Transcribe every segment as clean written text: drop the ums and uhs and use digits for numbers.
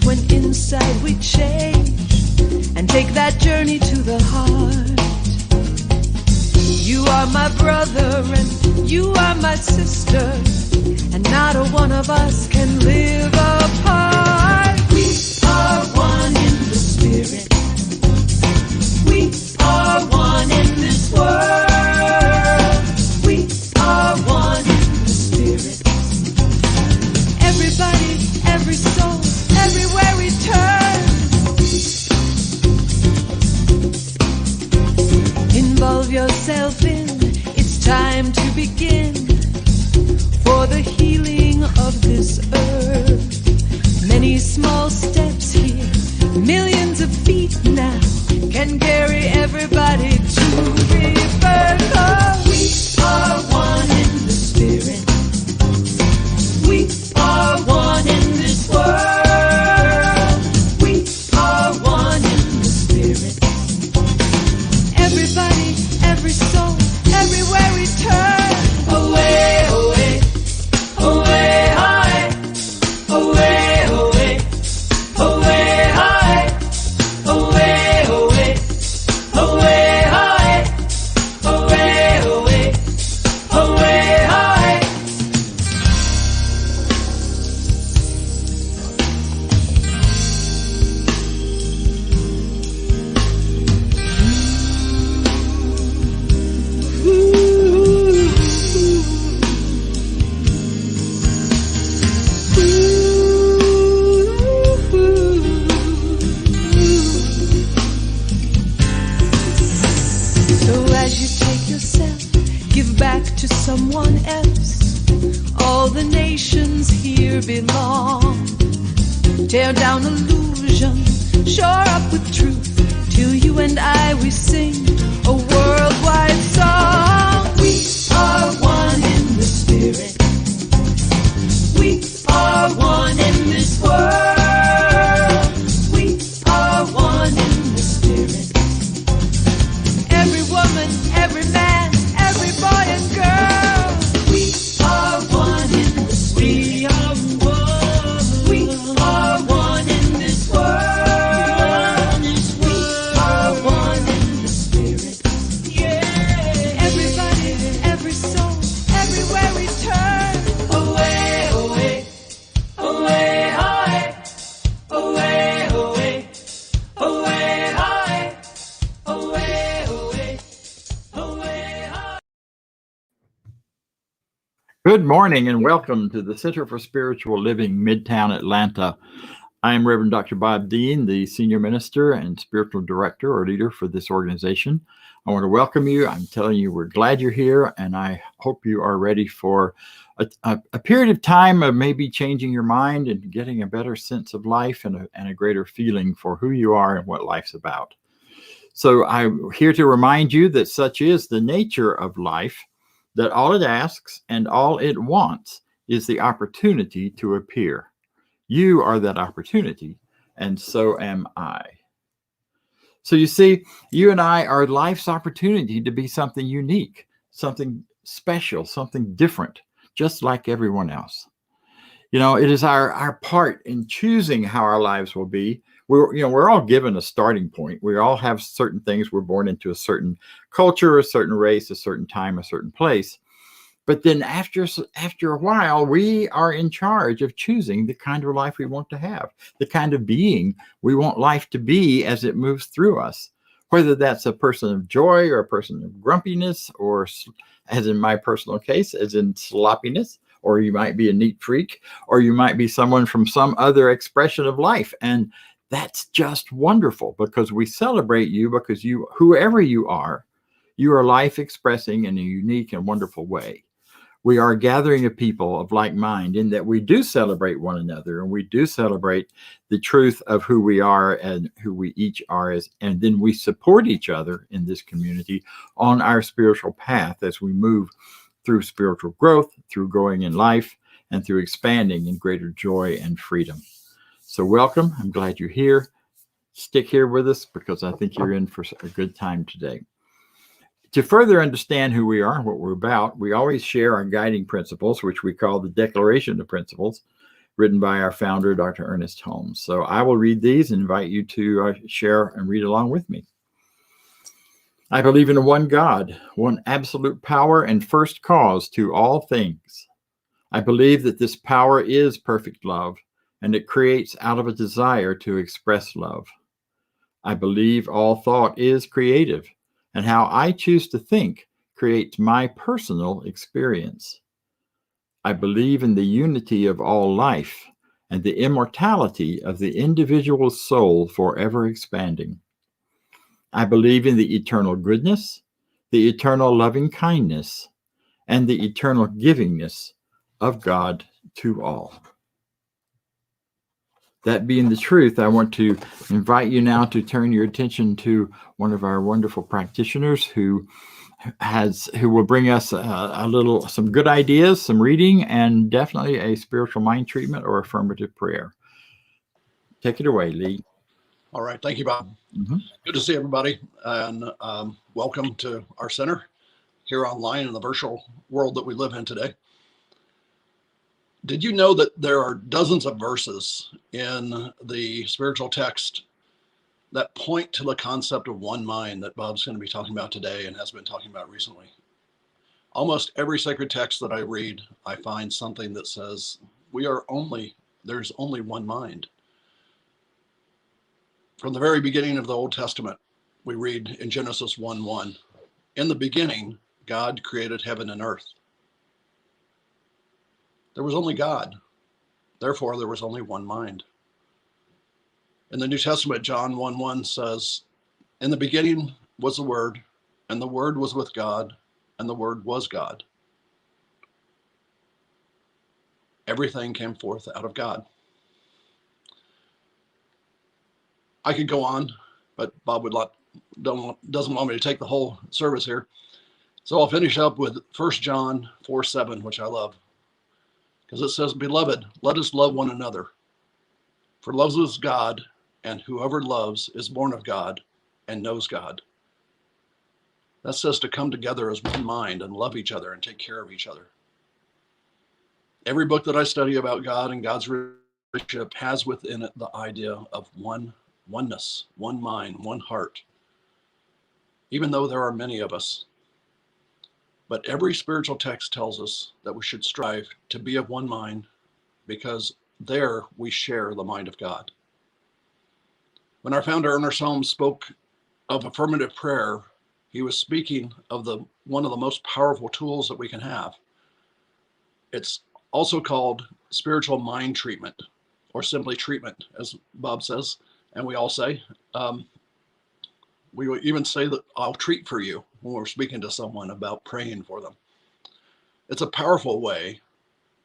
when inside we change and take that journey to the heart. You are my brother and you are my sister, and not a one of us can live apart. We are one in the spirit. We are one in this world. We are one in the spirit. Everybody, every soul, everywhere we turn. Involve yourself in, it's time to begin, for the healing of this earth. Many small steps here, millions of feet now, can carry everybody to rebirth. Oh, we are one in the spirit. We are one in this world. We are one in the spirit. Everybody, every soul, everywhere we turn. Away, away, away, high. Away, away, away, high. Away, away, away, high. Away, away, away, high. So as you take yourself, give back to someone else. All the nations here belong. Tear down illusion, shore up with truth. Till you and I, we sing a worldwide song. We are one in the spirit. We are one in this world. We are one in the spirit. Every woman, every man, every boy and girl. We are one in the spirit. We are one in this world. We are one in the spirit. Everybody, every soul, everywhere we turn. Away, away, away, high. Away, away, away, high. Away, away, away, high. Good morning and welcome to the Center for Spiritual Living, Midtown, Atlanta. I am Reverend Dr. Bob Deen, the Senior Minister and Spiritual Director or Leader for this organization. I want to welcome you. I'm telling you, we're glad you're here, and I hope you are ready for a period of time of maybe changing your mind and getting a better sense of life and a greater feeling for who you are and what life's about. So I'm here to remind you that such is the nature of life, that all it asks and all it wants is the opportunity to appear. You are that opportunity, and so am I. So you see, you and I are life's opportunity to be something unique, something special, something different, just like everyone else. You know, it is our part in choosing how our lives will be. We're all given a starting point. We all have certain things. We're born into a certain culture, a certain race, a certain time, a certain place. But then after a while, we are in charge of choosing the kind of life we want to have, the kind of being we want life to be as it moves through us, whether that's a person of joy or a person of grumpiness, or as in my personal case, as in sloppiness, or you might be a neat freak, or you might be someone from some other expression of life. And that's just wonderful, because we celebrate you, because you, whoever you are life expressing in a unique and wonderful way. We are a gathering of people of like mind in that we do celebrate one another, and we do celebrate the truth of who we are and who we each are, and then we support each other in this community on our spiritual path as we move through spiritual growth, through growing in life, and through expanding in greater joy and freedom. So welcome. I'm glad you're here. Stick here with us, because I think you're in for a good time today. To further understand who we are and what we're about, we always share our guiding principles, which we call the Declaration of Principles, written by our founder, Dr. Ernest Holmes. So I will read these and invite you to share and read along with me. I believe in one God, one absolute power and first cause to all things. I believe that this power is perfect love, and it creates out of a desire to express love. I believe all thought is creative, and how I choose to think creates my personal experience. I believe in the unity of all life and the immortality of the individual soul forever expanding. I believe in the eternal goodness, the eternal loving kindness, and the eternal givingness of God to all. That being the truth, I want to invite you now to turn your attention to one of our wonderful practitioners who will bring us some good ideas, some reading, and definitely a spiritual mind treatment or affirmative prayer. Take it away, Lee. All right. Thank you, Bob. Mm-hmm. Good to see everybody, and welcome to our center here online in the virtual world that we live in today. Did you know that there are dozens of verses in the spiritual text that point to the concept of one mind that Bob's going to be talking about today and has been talking about recently? Almost every sacred text that I read, I find something that says there's only one mind. From the very beginning of the Old Testament, we read in Genesis 1:1, in the beginning, God created heaven and earth. There was only God. Therefore, there was only one mind. In the New Testament, John 1:1 says, in the beginning was the Word, and the Word was with God, and the Word was God. Everything came forth out of God. I could go on, but Bob doesn't want me to take the whole service here. So I'll finish up with 1 John 4:7, which I love. Because it says, beloved, let us love one another. For love is God, and whoever loves is born of God and knows God. That says to come together as one mind and love each other and take care of each other. Every book that I study about God and God's relationship has within it the idea of oneness, one mind, one heart. Even though there are many of us. But every spiritual text tells us that we should strive to be of one mind, because there we share the mind of God. When our founder Ernest Holmes spoke of affirmative prayer, he was speaking of one of the most powerful tools that we can have. It's also called spiritual mind treatment, or simply treatment, as Bob says, and we all say. We would even say that I'll treat for you when we're speaking to someone about praying for them. It's a powerful way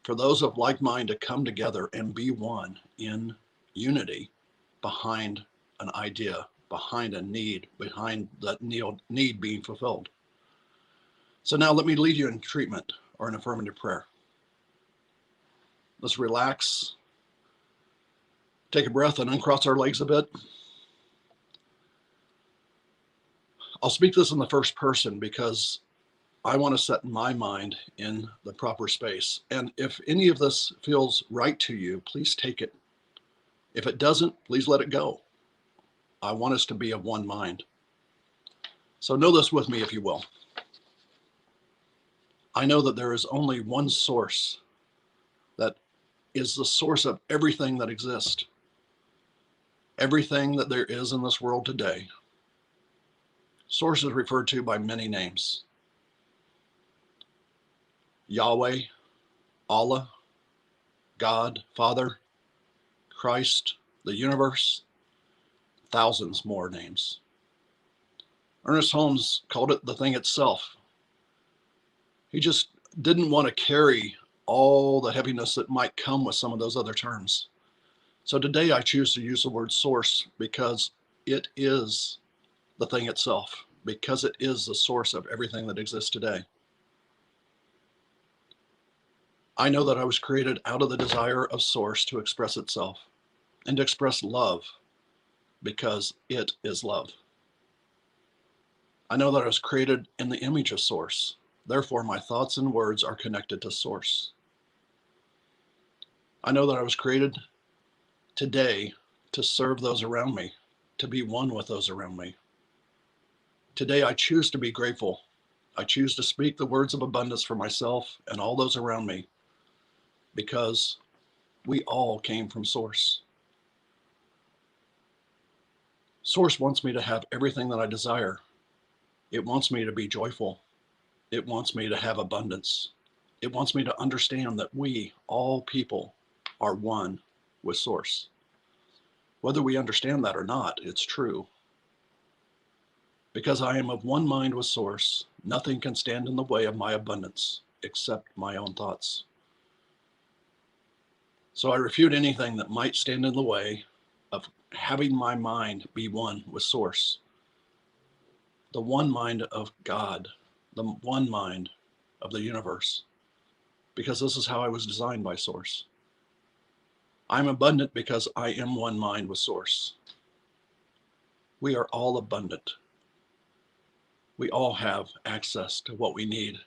for those of like mind to come together and be one in unity behind an idea, behind a need, behind that need being fulfilled. So now let me lead you in treatment or an affirmative prayer. Let's relax, take a breath and uncross our legs a bit. I'll speak this in the first person because I want to set my mind in the proper space. And if any of this feels right to you, please take it. If it doesn't, please let it go. I want us to be of one mind. So know this with me, if you will. I know that there is only one source that is the source of everything that exists. Everything that there is in this world today. Source is referred to by many names. Yahweh, Allah, God, Father, Christ, the universe, thousands more names. Ernest Holmes called it the thing itself. He just didn't want to carry all the heaviness that might come with some of those other terms. So today I choose to use the word source because it is the thing itself, because it is the source of everything that exists today. I know that I was created out of the desire of source to express itself and to express love because it is love. I know that I was created in the image of source. Therefore, my thoughts and words are connected to source. I know that I was created today to serve those around me, to be one with those around me. Today, I choose to be grateful. I choose to speak the words of abundance for myself and all those around me, because we all came from Source. Source wants me to have everything that I desire. It wants me to be joyful. It wants me to have abundance. It wants me to understand that we, all people, are one with Source. Whether we understand that or not, it's true. Because I am of one mind with Source, nothing can stand in the way of my abundance except my own thoughts. So I refute anything that might stand in the way of having my mind be one with Source. The one mind of God, the one mind of the universe, because this is how I was designed by Source. I'm abundant because I am one mind with Source. We are all abundant. We all have access to what we need,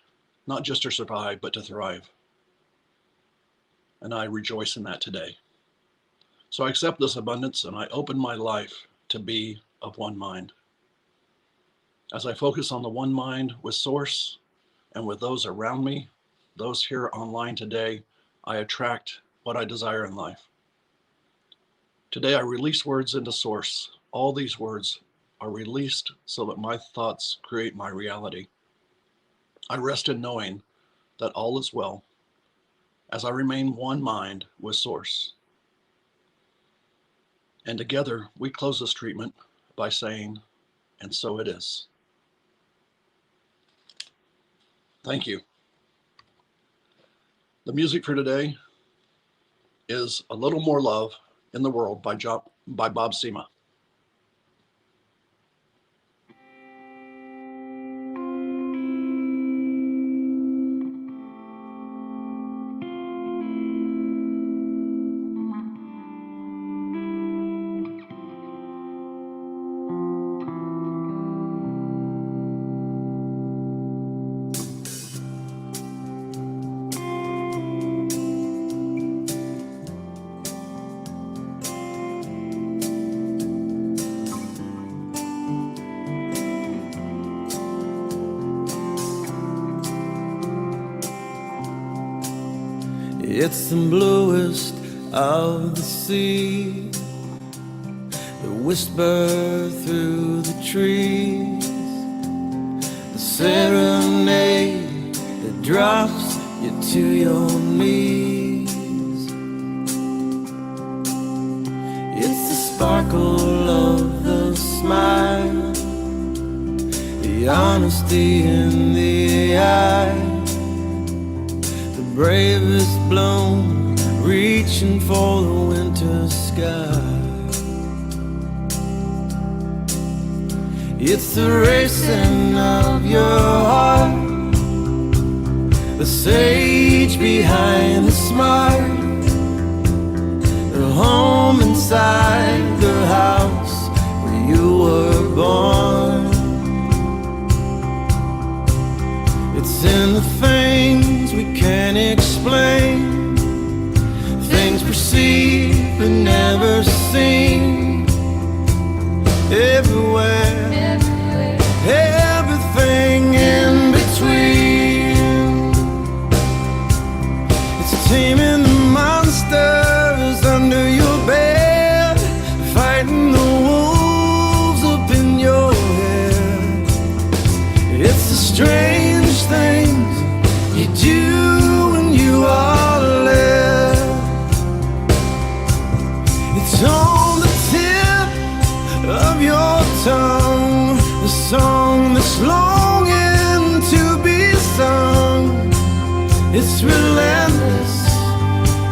not just to survive, but to thrive. And I rejoice in that today. So I accept this abundance and I open my life to be of one mind. As I focus on the one mind with Source and with those around me, those here online today, I attract what I desire in life. Today I release words into Source. All these words are released so that my thoughts create my reality. I rest in knowing that all is well as I remain one mind with Source. And together we close this treatment by saying, and so it is. Thank you. The music for today is A Little More Love in the World by Bob Sema. It's the bluest of the sea, the whisper through the trees, the serenade that drops you to your knees. It's the sparkle of the smile, the honesty in the eye, bravest bloom reaching for the winter sky. It's the racing of your heart, the sage behind the smile, the home inside the house where you were born. It's in the things we can't explain, things perceived but never seen. Everywhere, everything in between. It's taming the monsters under your bed, fighting the wolves up in your head. It's the strange things you do when you are led. It's on the tip of your tongue, the song that's longing to be sung. It's relentless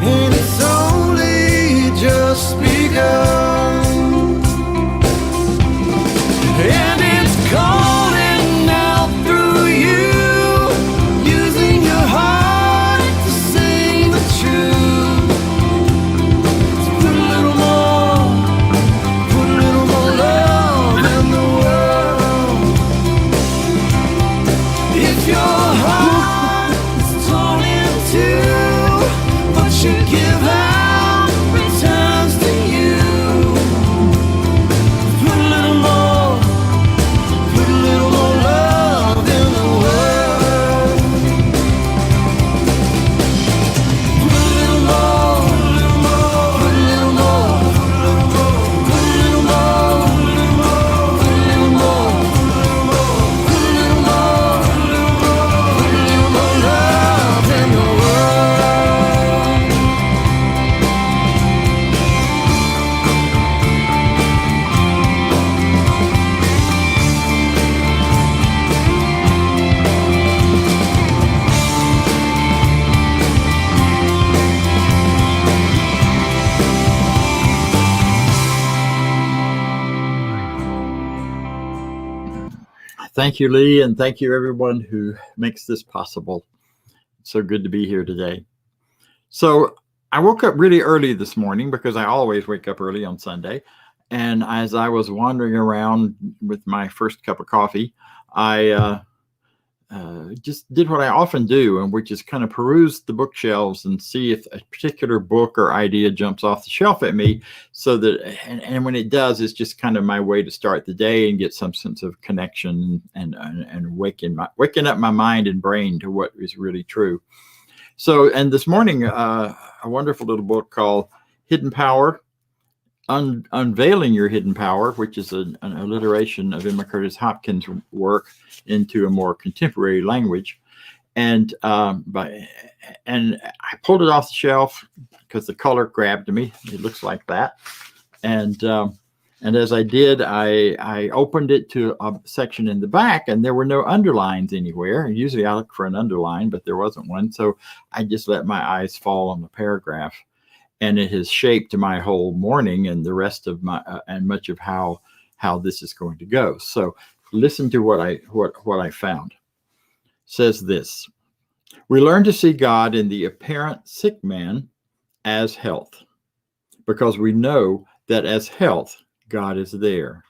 and it's only just begun. And it's calling out through you, using your heart to sing the truth. So put a little more love in the world. If your heart is torn in two, what you give out Thank you, Lee, and thank you everyone who makes this possible. It's so good to be here today. So I woke up really early this morning because I always wake up early on Sunday. And as I was wandering around with my first cup of coffee, I just did what I often do, and which is kind of peruse the bookshelves and see if a particular book or idea jumps off the shelf at me. So that, and when it does, it's just kind of my way to start the day and get some sense of connection and waking up my mind and brain to what is really true. So, and this morning, a wonderful little book called Hidden Power, Unveiling Your Hidden Power, which is an alliteration of Emma Curtis Hopkins' work into a more contemporary language. And I pulled it off the shelf because the color grabbed me. It looks like that. And as I did, I opened it to a section in the back, and there were no underlines anywhere. Usually I look for an underline, but there wasn't one. So I just let my eyes fall on the paragraph. And it has shaped my whole morning and the rest of my and much of how this is going to go. So listen to what I found. It says this: we learn to see God in the apparent sick man as health, because we know that as health, God is there.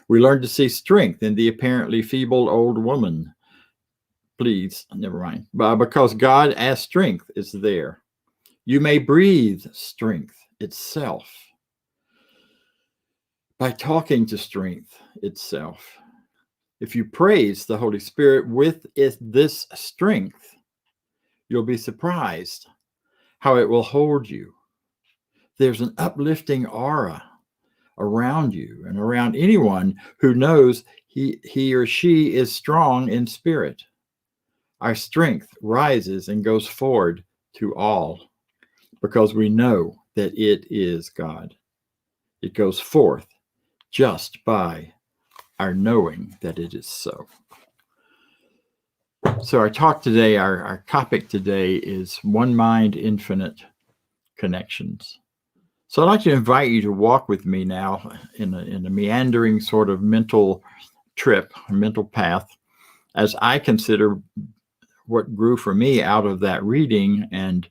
We learn to see strength in the apparently feeble old woman. Please, never mind. Because God as strength is there. You may breathe strength itself by talking to strength itself. If you praise the Holy Spirit with this strength, you'll be surprised how it will hold you. There's an uplifting aura around you and around anyone who knows he or she is strong in spirit. Our strength rises and goes forward to all, because we know that it is God. It goes forth just by our knowing that it is so. So our talk today, our topic today is One Mind, Infinite Connections. So I'd like to invite you to walk with me now in a meandering sort of mental trip, a mental path, as I consider what grew for me out of that reading and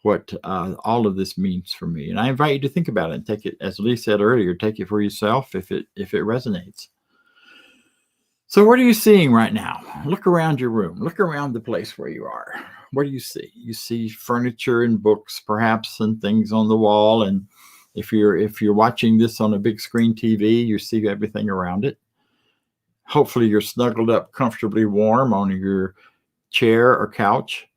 what all of this means for me. And I invite you to think about it and take it, as Lee said earlier, take it for yourself if it resonates. So what are you seeing right now? Look around your room. Look around the place where you are. What do you see? You see furniture and books, perhaps, and things on the wall. And if you're watching this on a big screen TV, you see everything around it. Hopefully you're snuggled up comfortably warm on your chair or couch,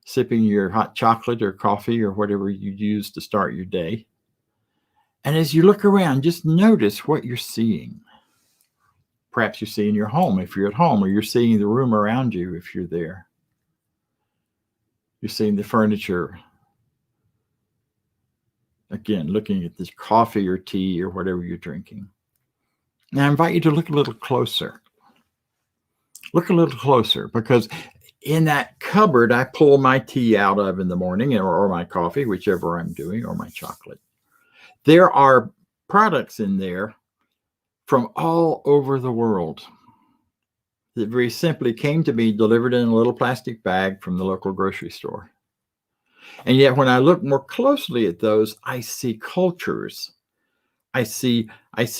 sipping your hot chocolate or coffee or whatever you use to start your day. And as you look around, just notice what you're seeing. Perhaps you're seeing your home if you're at home, or you're seeing the room around you if you're there. You're seeing the furniture. Again, looking at this coffee or tea or whatever you're drinking. Now I invite you to look a little closer. Look a little closer, because in that cupboard I pull my tea out of in the morning, or my coffee, whichever I'm doing, or my chocolate. There are products in there from all over the world that very simply came to me delivered in a little plastic bag from the local grocery store. And yet when I look more closely at those, I see cultures. I see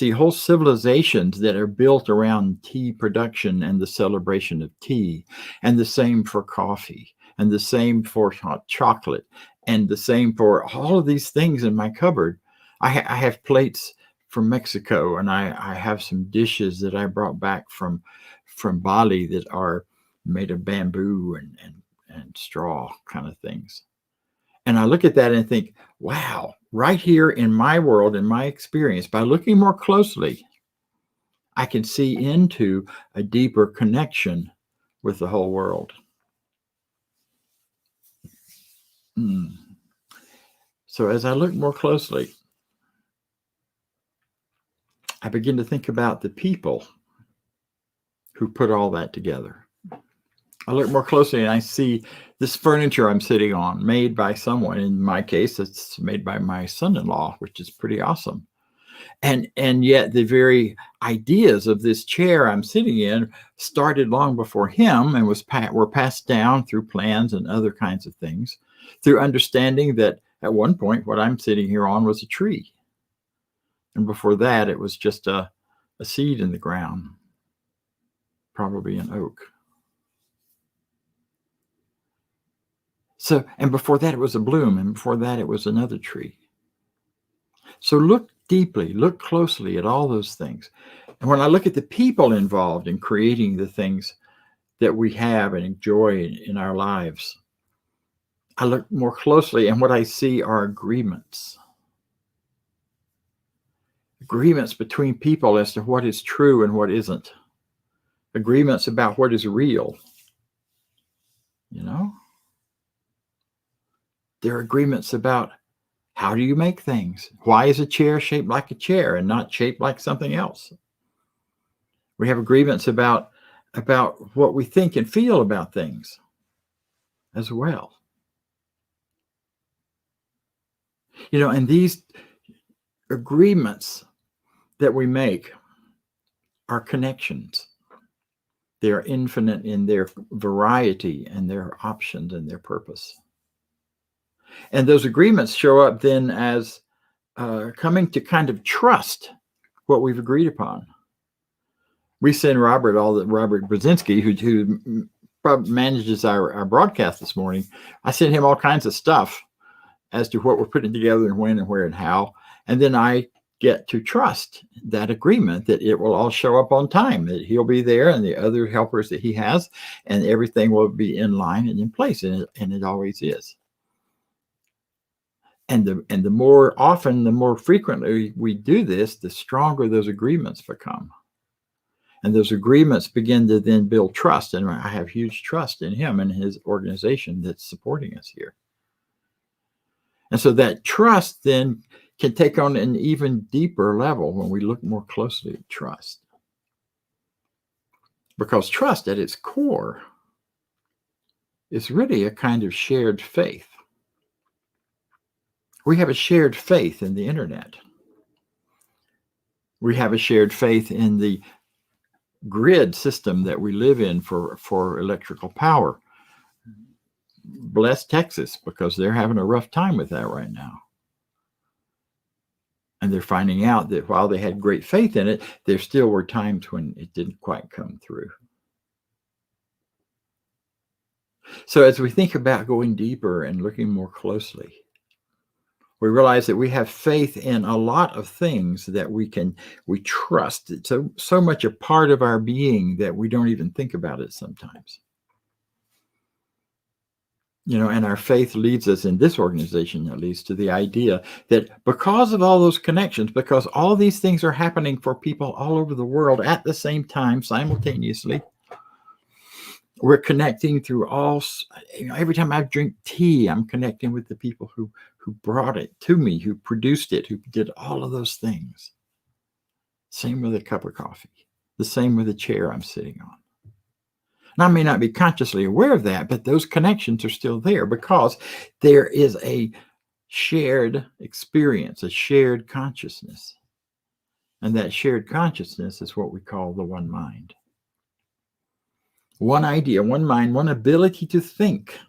whole civilizations that are built around tea production and the celebration of tea, and the same for coffee, and the same for hot chocolate, and the same for all of these things in my cupboard. I have plates from Mexico, and I have some dishes that I brought back from Bali that are made of bamboo and straw kind of things. And I look at that and think, wow, right here in my world, in my experience, by looking more closely, I can see into a deeper connection with the whole world. So as I look more closely, I begin to think about the people who put all that together. I look more closely and I see this furniture I'm sitting on, made by someone. In my case, it's made by my son-in-law, which is pretty awesome. And yet the very ideas of this chair I'm sitting in started long before him and were passed down through plans and other kinds of things, through understanding that at one point what I'm sitting here on was a tree. And before that, it was just a seed in the ground, probably an oak. So, and before that, it was a bloom, and before that, it was another tree. So look deeply, look closely at all those things. And when I look at the people involved in creating the things that we have and enjoy in our lives, I look more closely, and what I see are agreements. Agreements between people as to what is true and what isn't. Agreements about what is real. You know? There are agreements about how do you make things? Why is a chair shaped like a chair and not shaped like something else? We have agreements about what we think and feel about things as well. You know, and these agreements that we make are connections. They are infinite in their variety and their options and their purpose. And those agreements show up then as coming to kind of trust what we've agreed upon. We send Robert Brzezinski, who manages our broadcast this morning. I send him all kinds of stuff as to what we're putting together and when and where and how. And then I get to trust that agreement that it will all show up on time, that he'll be there and the other helpers that he has, and everything will be in line and in place. And it always is. And the more often, the more frequently we do this, the stronger those agreements become. And those agreements begin to then build trust. And I have huge trust in him and his organization that's supporting us here. And so that trust then can take on an even deeper level when we look more closely at trust. Because trust at its core is really a kind of shared faith. We have a shared faith in the internet. We have a shared faith in the grid system that we live in for electrical power. Bless Texas, because they're having a rough time with that right now. And they're finding out that while they had great faith in it, there still were times when it didn't quite come through. So as we think about going deeper and looking more closely, we realize that we have faith in a lot of things that we trust. It's so much a part of our being that we don't even think about it sometimes. You know, and our faith leads us in this organization, at least, to the idea that because of all those connections, because all these things are happening for people all over the world at the same time, simultaneously, we're connecting through all, every time I drink tea, I'm connecting with the people who brought it to me, who produced it, who did all of those things. Same with a cup of coffee. The same with the chair I'm sitting on. And I may not be consciously aware of that, but those connections are still there because there is a shared experience, a shared consciousness. And that shared consciousness is what we call the one mind. One idea, one mind, one ability to think.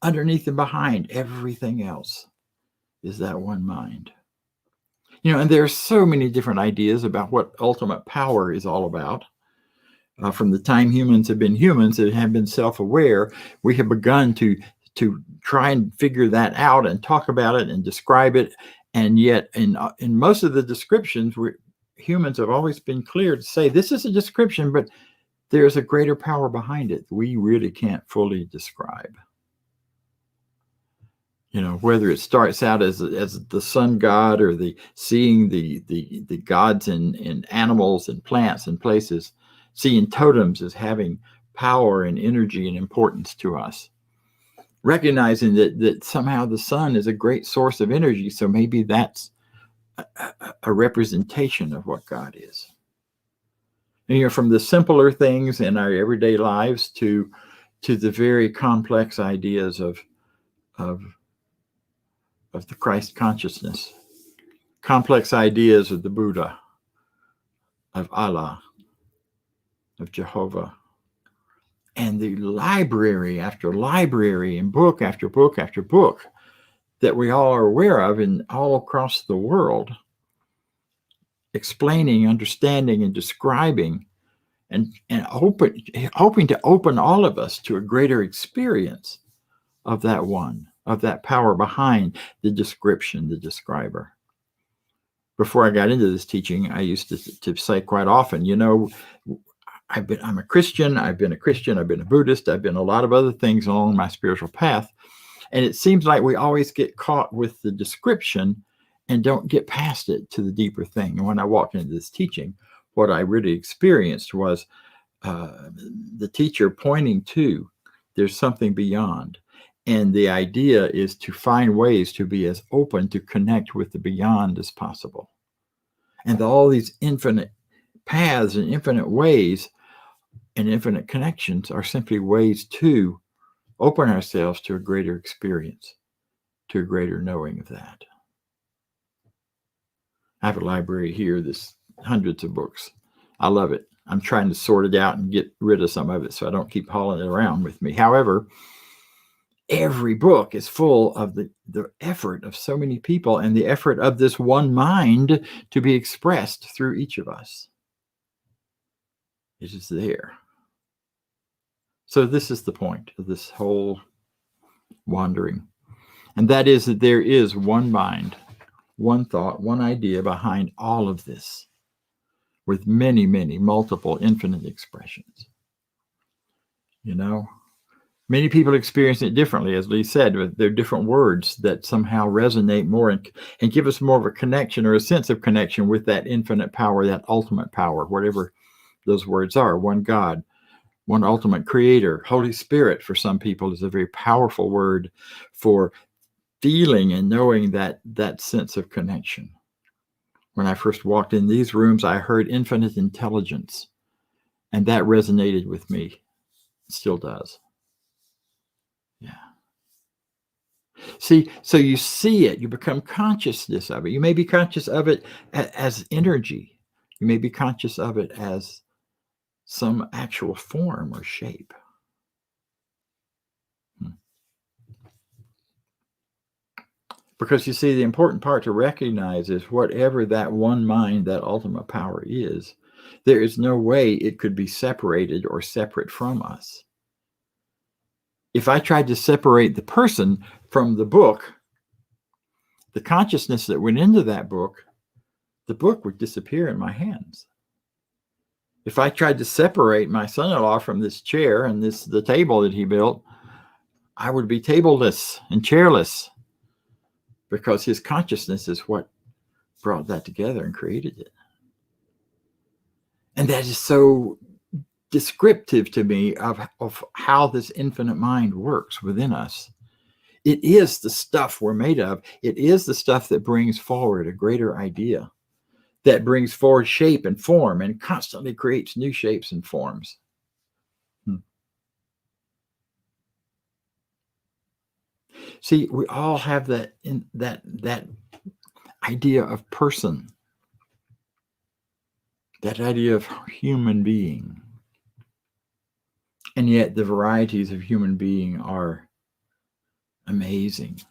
Underneath and behind everything else is that one mind. You know, and there are so many different ideas about what ultimate power is all about. From the time humans have been humans that have been self-aware, we have begun to try and figure that out and talk about it and describe it. And yet in most of the descriptions, humans have always been clear to say, this is a description, but there's a greater power behind it we really can't fully describe. You know, whether it starts out as the sun god or seeing the gods in animals and plants and places, seeing totems as having power and energy and importance to us. Recognizing that somehow the sun is a great source of energy, so maybe that's a representation of what God is. And, you know, from the simpler things in our everyday lives to the very complex ideas of the Christ consciousness complex ideas of the Buddha, of Allah, of Jehovah, and the library after library and book after book after book that we all are aware of in all across the world, explaining, understanding, and describing, and hoping to open all of us to a greater experience of that one, of that power behind the description, the describer. Before I got into this teaching, I used to say quite often, you know, I'm a Christian, I've been a Buddhist, I've been a lot of other things along my spiritual path. And it seems like we always get caught with the description and don't get past it to the deeper thing. And when I walked into this teaching, what I really experienced was the teacher pointing to there's something beyond. And the idea is to find ways to be as open to connect with the beyond as possible. And all these infinite paths and infinite ways and infinite connections are simply ways to open ourselves to a greater experience, to a greater knowing of that. I have a library here, there's hundreds of books. I love it. I'm trying to sort it out and get rid of some of it so I don't keep hauling it around with me. However, every book is full of the effort of so many people and the effort of this one mind to be expressed through each of us. It is there. So this is the point of this whole wandering. And that is that there is one mind, one thought, one idea behind all of this, with many, many, multiple, infinite expressions. You know, many people experience it differently, as Lee said. There are different words that somehow resonate more and give us more of a connection or a sense of connection with that infinite power, that ultimate power, whatever those words are. One God, one ultimate creator. Holy Spirit, for some people, is a very powerful word for feeling and knowing that sense of connection. When I first walked in these rooms, I heard infinite intelligence, and that resonated with me. It still does. Yeah. See, so you see it, you become consciousness of it. You may be conscious of it as energy. You may be conscious of it as some actual form or shape. Because you see, the important part to recognize is whatever that one mind, that ultimate power is, there is no way it could be separated or separate from us. If I tried to separate the person from the book, the consciousness that went into that book, the book would disappear in my hands. If I tried to separate my son-in-law from this chair and the table that he built, I would be tableless and chairless, because his consciousness is what brought that together and created it. And that is so descriptive to me of how this infinite mind works within us. It is the stuff we're made of. It is the stuff that brings forward a greater idea, that brings forward shape and form and constantly creates new shapes and forms. See, we all have that idea of person, that idea of human being. And yet the varieties of human being are amazing.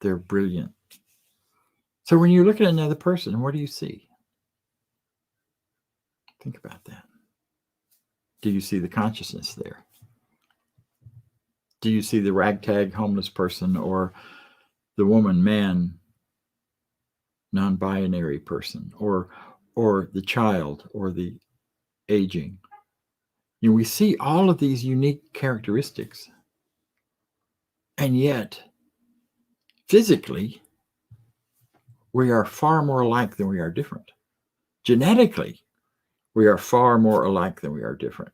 They're brilliant. So when you look at another person, what do you see? Think about that. Do you see the consciousness there? Do you see the ragtag homeless person, or the woman, man, non-binary person, or the child, or the aging? You know, we see all of these unique characteristics, and yet physically we are far more alike than we are different. Genetically, we are far more alike than we are different.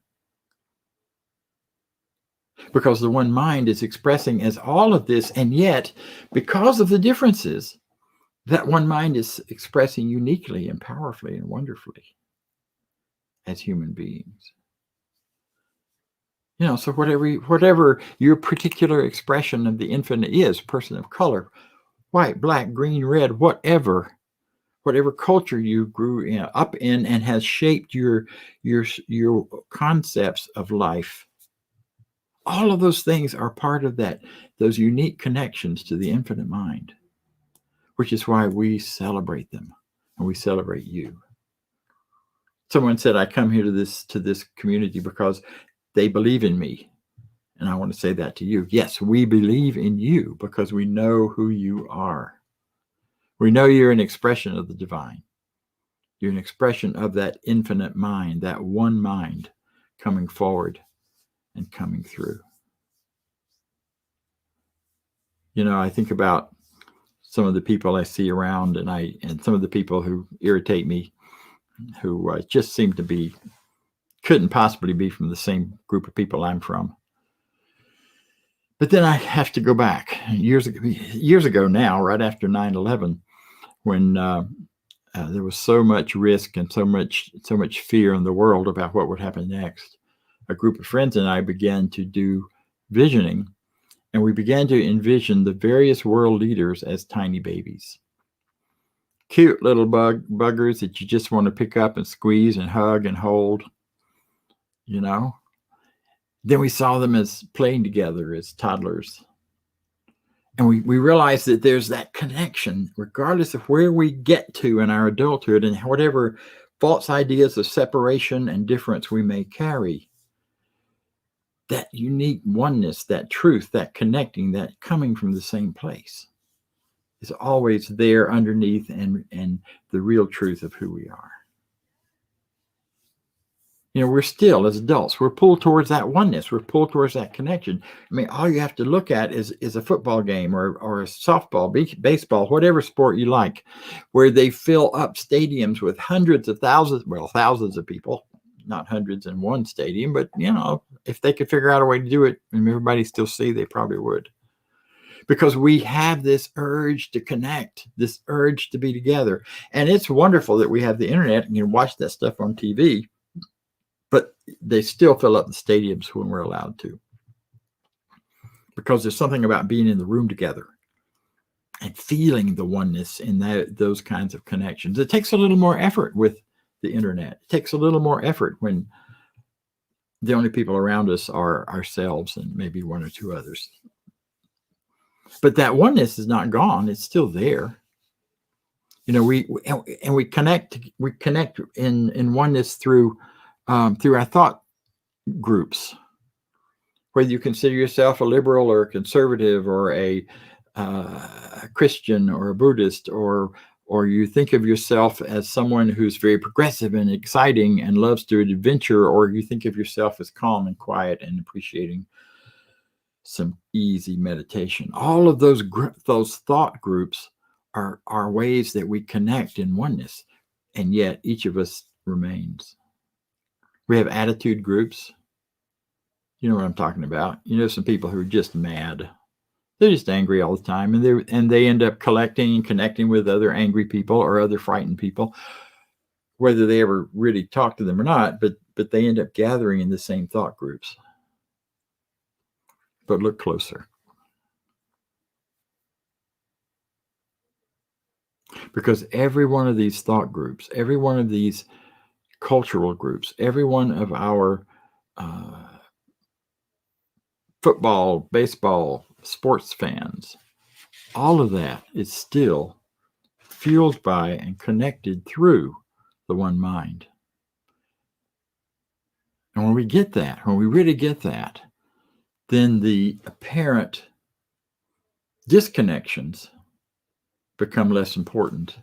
Because the one mind is expressing as all of this, and yet, because of the differences, that one mind is expressing uniquely and powerfully and wonderfully as human beings. You know, so whatever your particular expression of the infinite is, person of color, white, black, green, red, whatever, whatever culture you grew up in and has shaped your concepts of life. All of those things are part of those unique connections to the infinite mind, which is why we celebrate them and we celebrate you. Someone said, I come here to this community because they believe in me. And I want to say that to you. Yes, we believe in you because we know who you are. We know you're an expression of the divine. You're an expression of that infinite mind, that one mind coming forward and coming through. You know, I think about some of the people I see around and some of the people who irritate me, who just seem to couldn't possibly be from the same group of people I'm from. But then I have to go back years ago now, right after 9/11, when there was so much risk and so much fear in the world about what would happen next. A group of friends and I began to do visioning, and we began to envision the various world leaders as tiny babies. Cute little buggers that you just want to pick up and squeeze and hug and hold, you know. Then we saw them as playing together as toddlers. And we realized that there's that connection, regardless of where we get to in our adulthood and whatever false ideas of separation and difference we may carry. That unique oneness, that truth, that connecting, that coming from the same place is always there underneath and the real truth of who we are. You know, we're still, as adults, we're pulled towards that oneness. We're pulled towards that connection. I mean, all you have to look at is a football game or a softball, baseball, whatever sport you like, where they fill up stadiums with thousands of people, not hundreds in one stadium, but, you know, if they could figure out a way to do it and everybody still see, they probably would. Because we have this urge to connect, this urge to be together. And it's wonderful that we have the internet and you can watch that stuff on TV. But they still fill up the stadiums when we're allowed to. Because there's something about being in the room together and feeling the oneness in those kinds of connections. It takes a little more effort with the internet. It takes a little more effort when the only people around us are ourselves and maybe one or two others. But that oneness is not gone. It's still there. You know, we connect in oneness through our thought groups, whether you consider yourself a liberal or a conservative or a Christian or a Buddhist, or you think of yourself as someone who's very progressive and exciting and loves to adventure, or you think of yourself as calm and quiet and appreciating some easy meditation. All of those thought groups are ways that we connect in oneness, and yet each of us remains. We have attitude groups. You know what I'm talking about. You know, some people who are just mad. They're just angry all the time, and they end up collecting and connecting with other angry people or other frightened people, whether they ever really talk to them or not, but they end up gathering in the same thought groups. But look closer. Because every one of these thought groups, every one of these cultural groups, every one of our football, baseball, sports fans, all of that is still fueled by and connected through the one mind. And when we get that, when we really get that, then the apparent disconnections become less important.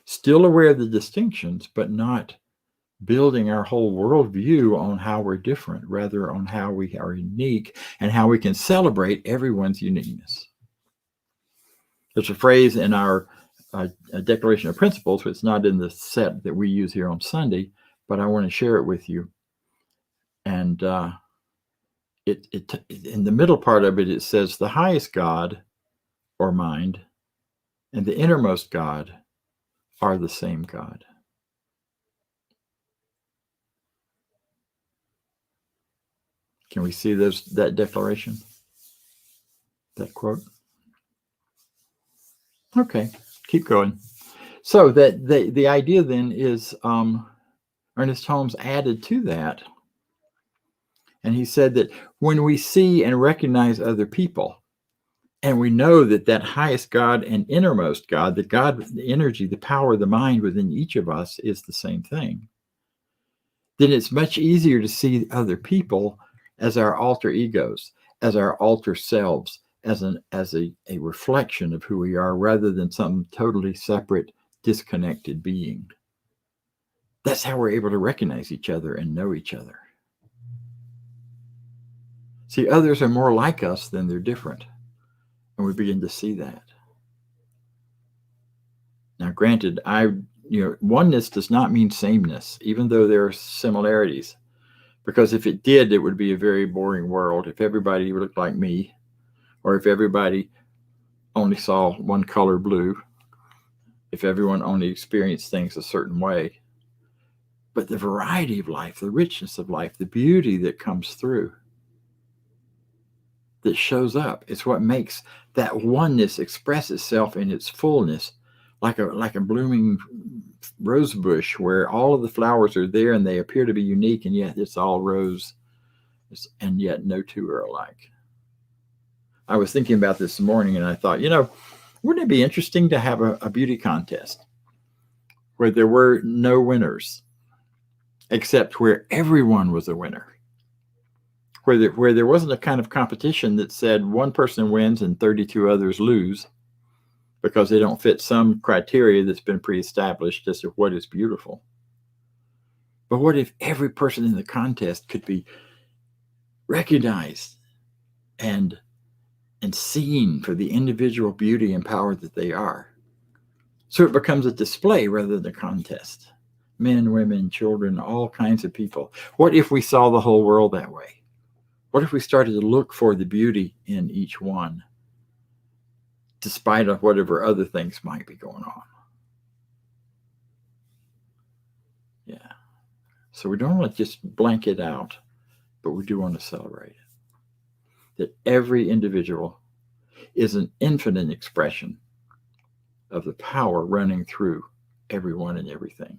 Still aware of the distinctions, but not building our whole worldview on how we're different, rather on how we are unique and how we can celebrate everyone's uniqueness. There's a phrase in our Declaration of Principles, which is not in the set that we use here on Sunday, but I want to share it with you. And it in the middle part of it, it says, the highest God or mind and the innermost God are the same God. Can we see that declaration? That quote? Okay, keep going. So that the idea then is, Ernest Holmes added to that, and he said that when we see and recognize other people, and we know that that highest God and innermost God, the God, the energy, the power of the mind within each of us is the same thing, then it's much easier to see other people as our alter egos, as our alter selves, as a reflection of who we are, rather than some totally separate, disconnected being. That's how we're able to recognize each other and know each other. See, others are more like us than they're different, and we begin to see that. Now, granted, oneness does not mean sameness, even though there are similarities. Because if it did, it would be a very boring world. If everybody looked like me, or if everybody only saw one color blue, if everyone only experienced things a certain way. But the variety of life, the richness of life, the beauty that comes through, that shows up, it's what makes that oneness express itself in its fullness, like a blooming rose bush where all of the flowers are there and they appear to be unique, and yet it's all rose, and yet no two are alike. I was thinking about this morning, and I thought, wouldn't it be interesting to have a beauty contest where there were no winners, except where everyone was a winner, where there wasn't a kind of competition that said one person wins and 32 others lose because they don't fit some criteria that's been pre-established as to what is beautiful. But what if every person in the contest could be recognized and seen for the individual beauty and power that they are? So it becomes a display rather than a contest. Men, women, children, all kinds of people. What if we saw the whole world that way? What if we started to look for the beauty in each one, despite of whatever other things might be going on? Yeah. So we don't want to just blank it out, but we do want to celebrate it. That every individual is an infinite expression of the power running through everyone and everything.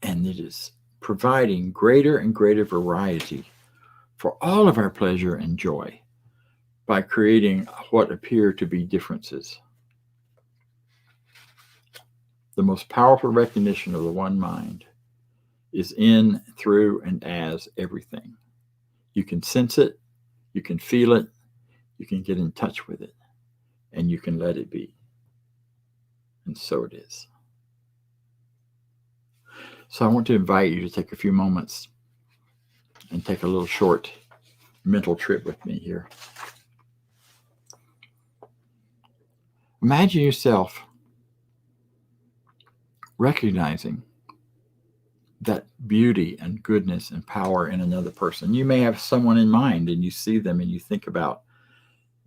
And it is providing greater and greater variety for all of our pleasure and joy by creating what appear to be differences. The most powerful recognition of the one mind is in, through, and as everything. You can sense it, you can feel it, you can get in touch with it, and you can let it be. And so it is. So I want to invite you to take a few moments and take a little short mental trip with me here. Imagine yourself recognizing that beauty and goodness and power in another person. You may have someone in mind and you see them and you think about,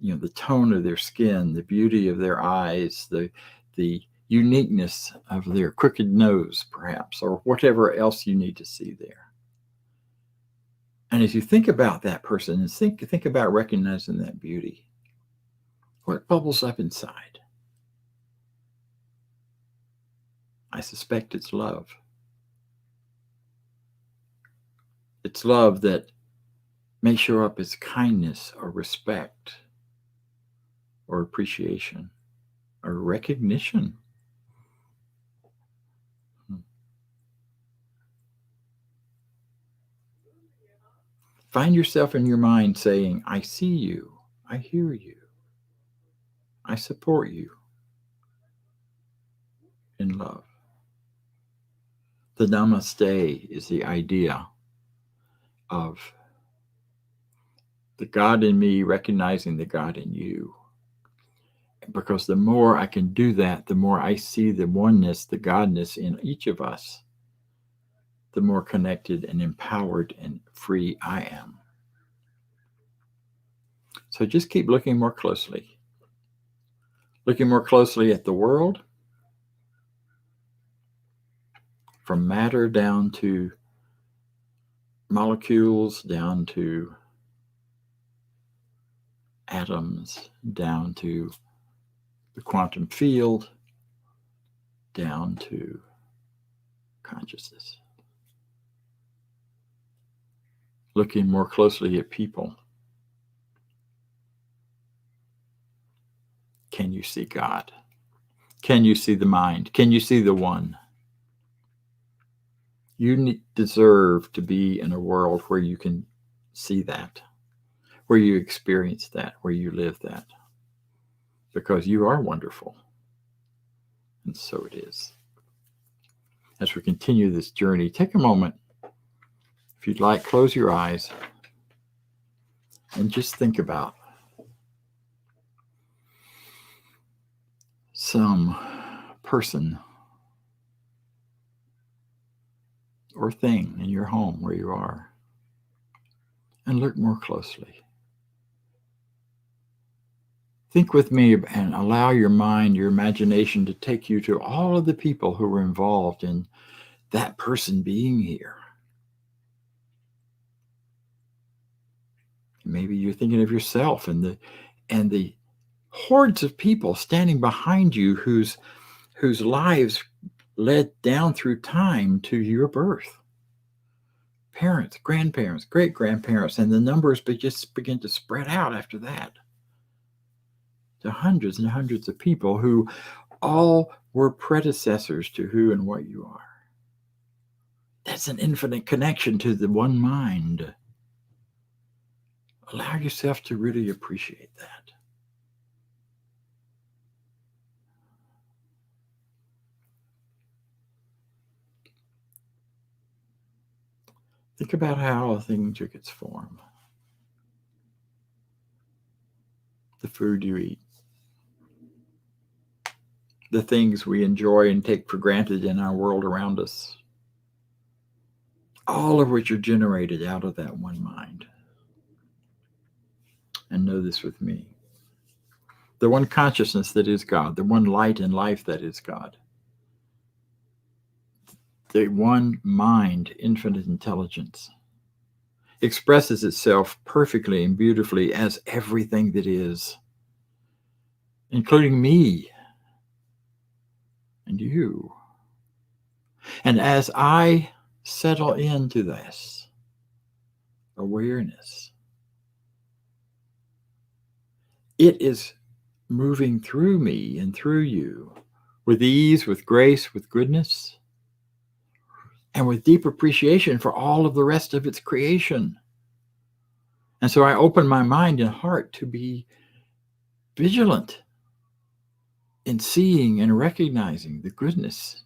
the tone of their skin, the beauty of their eyes, the uniqueness of their crooked nose, perhaps, or whatever else you need to see there. And as you think about that person and think about recognizing that beauty, what bubbles up inside? I suspect it's love. It's love that may show up as kindness or respect or appreciation or recognition. Find yourself in your mind saying, I see you, I hear you, I support you in love. The namaste is the idea of the God in me recognizing the God in you. Because the more I can do that, the more I see the oneness, the Godness in each of us, the more connected and empowered and free I am. So just keep looking more closely. Looking more closely at the world, from matter down to molecules, down to atoms, down to the quantum field, down to consciousness. Looking more closely at people. Can you see God? Can you see the mind? Can you see the one? You deserve to be in a world where you can see that, where you experience that, where you live that, because you are wonderful. And so it is. As we continue this journey, take a moment. If you'd like, close your eyes and just think about some person or thing in your home where you are, and look more closely. Think with me and allow your mind, your imagination to take you to all of the people who were involved in that person being here. Maybe you're thinking of yourself and the hordes of people standing behind you whose lives led down through time to your birth. Parents, grandparents, great-grandparents, and the numbers just begin to spread out after that to hundreds and hundreds of people who all were predecessors to who and what you are. That's an infinite connection to the one mind. Allow yourself to really appreciate that. Think about how a thing took its form. The food you eat. The things we enjoy and take for granted in our world around us. All of which are generated out of that one mind. And know this with me. The one consciousness that is God, the one light and life that is God. The one mind, infinite intelligence, expresses itself perfectly and beautifully as everything that is, including me and you. And as I settle into this awareness, it is moving through me and through you with ease, with grace, with goodness, and with deep appreciation for all of the rest of its creation. And so I open my mind and heart to be vigilant in seeing and recognizing the goodness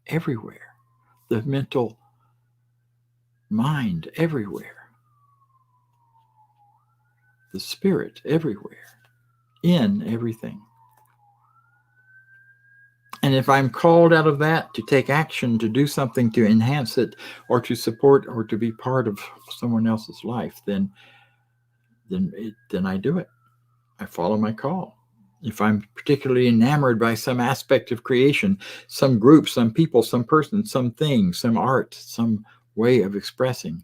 everywhere, the mental mind everywhere, the spirit everywhere, in everything. And if I'm called out of that to take action, to do something to enhance it, or to support, or to be part of someone else's life, then I do it. I follow my call. If I'm particularly enamored by some aspect of creation, some group, some people, some person, some thing, some art, some way of expressing,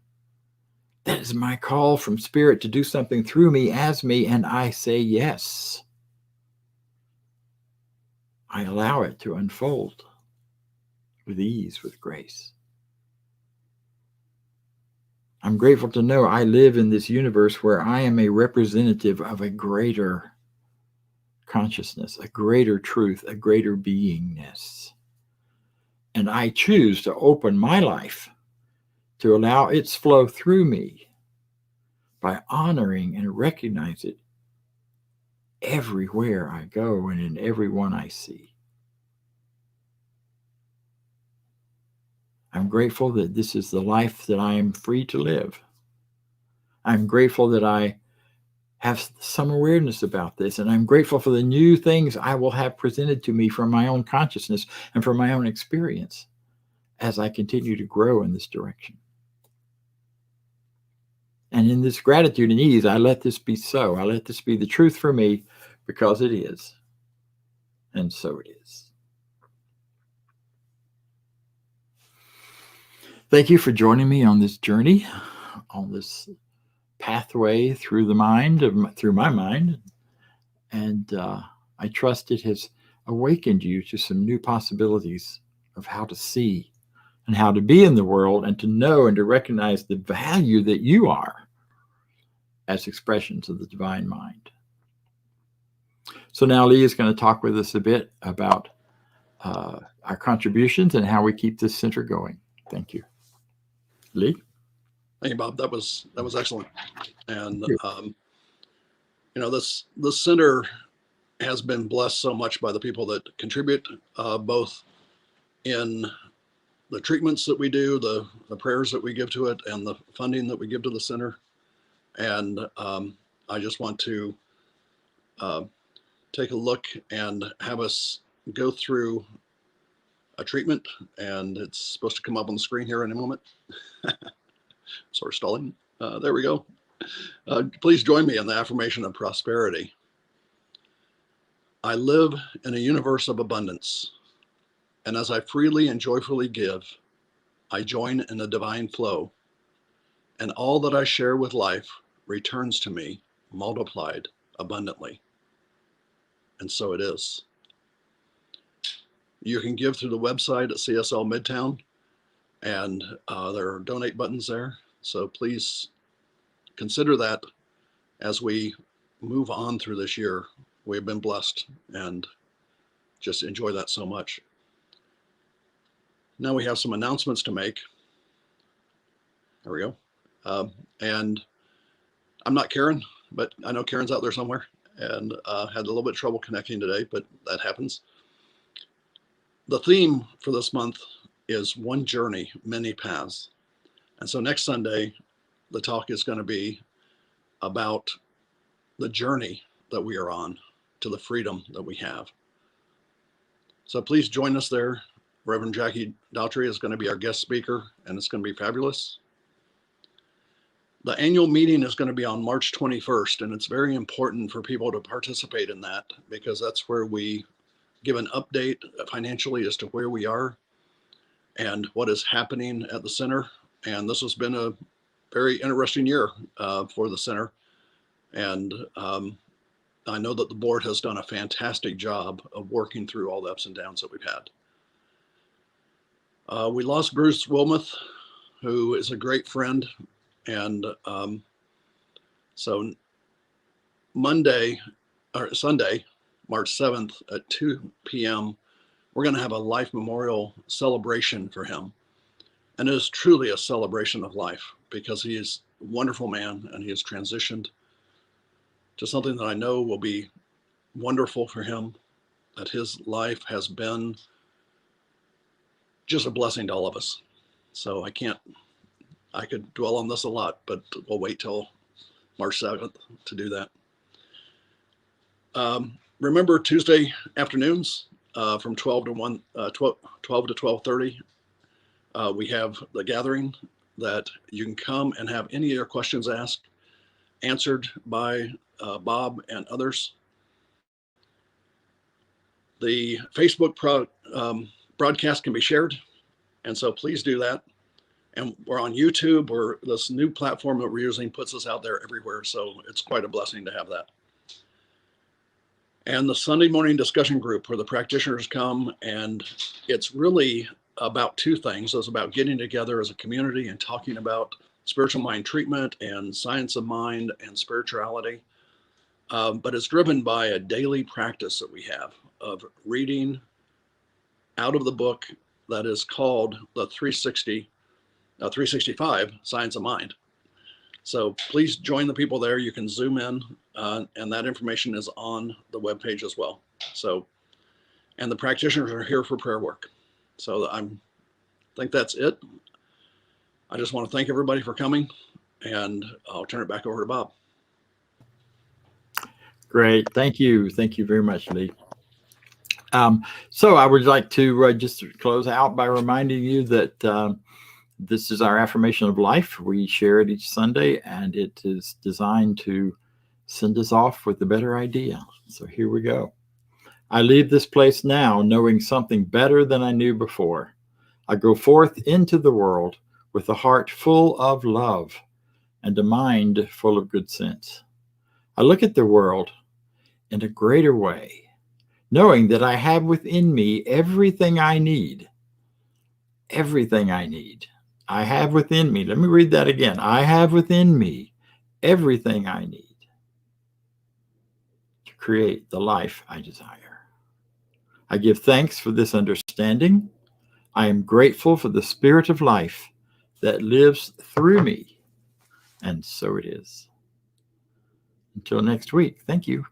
that is my call from Spirit to do something through me, as me, and I say yes. I allow it to unfold with ease, with grace. I'm grateful to know I live in this universe where I am a representative of a greater consciousness, a greater truth, a greater beingness. And I choose to open my life to allow its flow through me by honoring and recognizing it everywhere I go and in everyone I see. I'm grateful that this is the life that I am free to live. I'm grateful that I have some awareness about this, and I'm grateful for the new things I will have presented to me from my own consciousness and from my own experience as I continue to grow in this direction. And in this gratitude and ease, I let this be so. I let this be the truth for me, because it is. And so it is. Thank you for joining me on this journey, on this pathway through the mind, through my mind. And I trust it has awakened you to some new possibilities of how to see and how to be in the world, and to know and to recognize the value that you are as expressions of the divine mind. So now Lee is going to talk with us a bit about our contributions and how we keep this center going. Thank you. Lee? Thank you, Bob. That was excellent. And this center has been blessed so much by the people that contribute, both in the treatments that we do, the prayers that we give to it, and the funding that we give to the center. And I just want to take a look and have us go through a treatment, and it's supposed to come up on the screen here in a moment. Sort of stalling. There we go. Please join me in the affirmation of prosperity. I live in a universe of abundance, and as I freely and joyfully give, I join in a divine flow, and all that I share with life returns to me multiplied abundantly. And so it is. You can give through the website at CSL Midtown, and there are donate buttons there. So please consider that as we move on through this year. We've been blessed, and just enjoy that so much. Now we have some announcements to make. There we go. And I'm not Karen, but I know Karen's out there somewhere, and had a little bit of trouble connecting today, but that happens. The theme for this month is One Journey, Many Paths. And so next Sunday, the talk is going to be about the journey that we are on to the freedom that we have. So please join us there. Reverend Jackie Daughtry is going to be our guest speaker, and it's going to be fabulous. The annual meeting is going to be on March 21st, and it's very important for people to participate in that, because that's where we give an update financially as to where we are and what is happening at the center. And this has been a very interesting year for the center. And I know that the board has done a fantastic job of working through all the ups and downs that we've had. We lost Bruce Wilmoth, who is a great friend. And so Sunday, March 7th at 2 p.m., we're going to have a life memorial celebration for him. And it is truly a celebration of life, because he is a wonderful man, and he has transitioned to something that I know will be wonderful for him, that his life has been just a blessing to all of us. So I could dwell on this a lot, but we'll wait till March 7th to do that. Remember Tuesday afternoons from 12 to 12:30, we have the gathering that you can come and have any of your questions answered by Bob and others. The Facebook broadcast can be shared, and so please do that. And we're on YouTube, or this new platform that we're using puts us out there everywhere. So it's quite a blessing to have that. And the Sunday morning discussion group, where the practitioners come, and it's really about two things. It's about getting together as a community and talking about spiritual mind treatment and science of mind and spirituality. But it's driven by a daily practice that we have of reading out of the book that is called the 365 Science of Mind. So please join the people there. You can zoom in, and that information is on the webpage as well. So, and the practitioners are here for prayer work. So I think that's it. I just want to thank everybody for coming, and I'll turn it back over to Bob. Great. Thank you. Thank you very much, Lee. So I would like to just close out by reminding you that this is our affirmation of life. We share it each Sunday, and it is designed to send us off with a better idea. So here we go. I leave this place now knowing something better than I knew before. I go forth into the world with a heart full of love and a mind full of good sense. I look at the world in a greater way knowing that I have within me everything I need. Everything I need. I have within me. Let me read that again. I have within me everything I need to create the life I desire. I give thanks for this understanding. I am grateful for the spirit of life that lives through me. And so it is. Until next week, thank you.